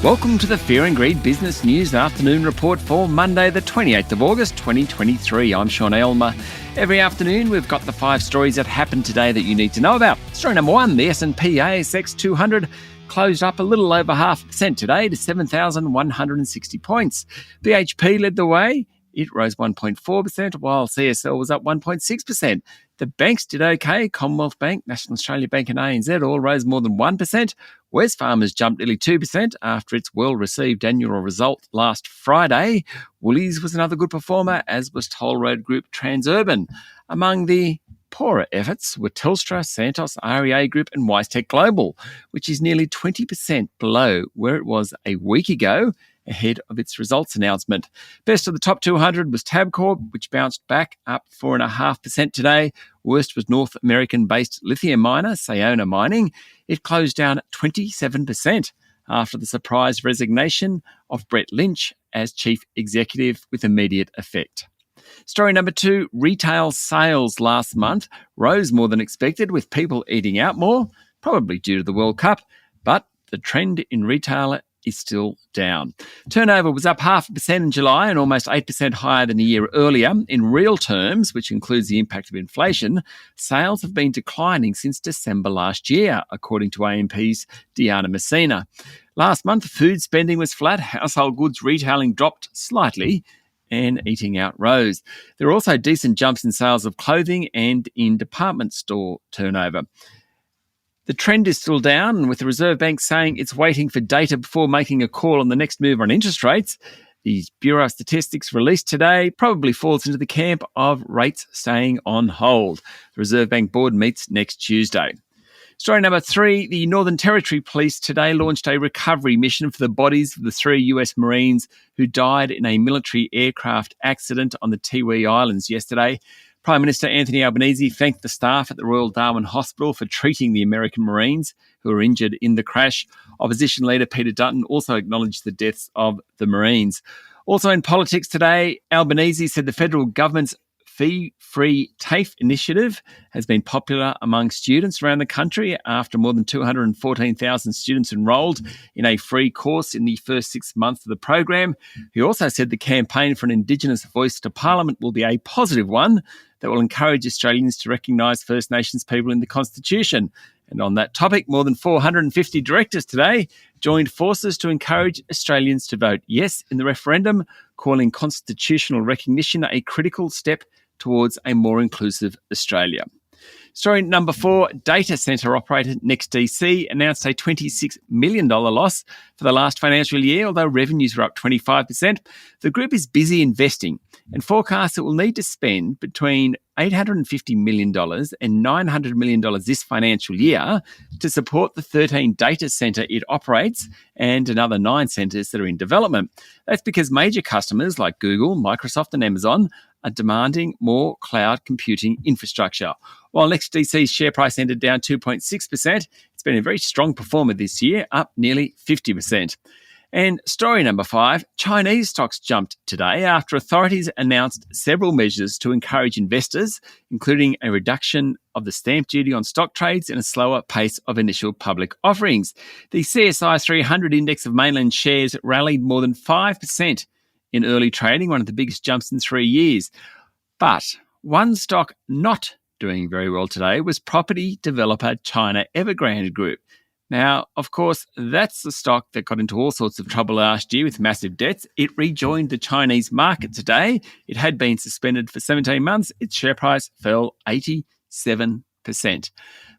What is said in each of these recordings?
Welcome to the Fear and Greed Business News Afternoon Report for Monday, the 28th of August, 2023. I'm Sean Aylmer. Every afternoon, we've got the 5 stories that happened today that you need to know about. Story number 1, the S&P ASX 200 closed up a little over 0.5% today to 7,160 points. BHP led the way. It rose 1.4%, while CSL was up 1.6%. The banks did okay. Commonwealth Bank, National Australia Bank and ANZ all rose more than 1%. Wesfarmers jumped nearly 2% after its well-received annual result last Friday. Woolies was another good performer, as was toll road group Transurban. Among the poorer efforts were Telstra, Santos, REA Group and WiseTech Global, which is nearly 20% below where it was a week ago, ahead of its results announcement. Best of the top 200 was Tabcorp, which bounced back up 4.5% today. Worst was North American-based lithium miner Sayona Mining. It closed down 27% after the surprise resignation of Brett Lynch as chief executive with immediate effect. Story number 2, retail sales last month rose more than expected, with people eating out more, probably due to the World Cup, but the trend in retail is still down. Turnover was up 0.5% in July and almost 8% higher than a year earlier. In real terms, which includes the impact of inflation, sales have been declining since December last year, according to AMP's Diana Messina. Last month, food spending was flat, household goods retailing dropped slightly, and eating out rose. There are also decent jumps in sales of clothing and in department store turnover. The trend is still down, with the Reserve Bank saying it's waiting for data before making a call on the next move on interest rates. The Bureau of Statistics released today probably falls into the camp of rates staying on hold. The Reserve Bank Board meets next Tuesday. Story number 3, the Northern Territory Police today launched a recovery mission for the bodies of the 3 US Marines who died in a military aircraft accident on the Tiwi Islands yesterday. Prime Minister Anthony Albanese thanked the staff at the Royal Darwin Hospital for treating the American Marines who were injured in the crash. Opposition leader Peter Dutton also acknowledged the deaths of the Marines. Also in politics today, Albanese said the federal government's fee-free TAFE initiative has been popular among students around the country after more than 214,000 students enrolled in a free course in the first 6 months of the program. He also said the campaign for an Indigenous voice to Parliament will be a positive one that will encourage Australians to recognise First Nations people in the Constitution. And on that topic, more than 450 directors today joined forces to encourage Australians to vote yes in the referendum, calling constitutional recognition a critical step towards a more inclusive Australia. Story number 4, data centre operator NextDC announced a $26 million loss for the last financial year, although revenues were up 25%. The group is busy investing and forecasts it will need to spend between $850 million and $900 million this financial year to support the 13 data centre it operates and another 9 centres that are in development. That's because major customers like Google, Microsoft and Amazon are demanding more cloud computing infrastructure. While NextDC's share price ended down 2.6%, it's been a very strong performer this year, up nearly 50%. And story number 5, Chinese stocks jumped today after authorities announced several measures to encourage investors, including a reduction of the stamp duty on stock trades and a slower pace of initial public offerings. The CSI 300 index of mainland shares rallied more than 5% in early trading, one of the biggest jumps in 3 years. But one stock not doing very well today was property developer China Evergrande Group. Now, of course, that's the stock that got into all sorts of trouble last year with massive debts. It rejoined the Chinese market today. It had been suspended for 17 months. Its share price fell 87%.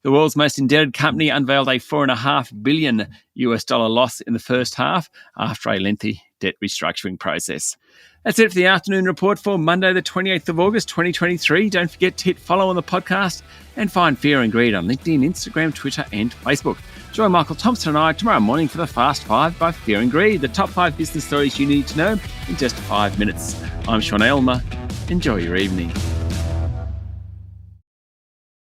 The world's most indebted company unveiled a $4.5 billion loss in the first half after a lengthy debt restructuring process. That's it for the afternoon report for Monday, the 28th of August, 2023. Don't forget to hit follow on the podcast and find Fear and Greed on LinkedIn, Instagram, Twitter and Facebook. Join Michael Thompson and I tomorrow morning for the Fast 5 by Fear and Greed, the top 5 business stories you need to know in just 5 minutes. I'm Sean Aylmer. Enjoy your evening.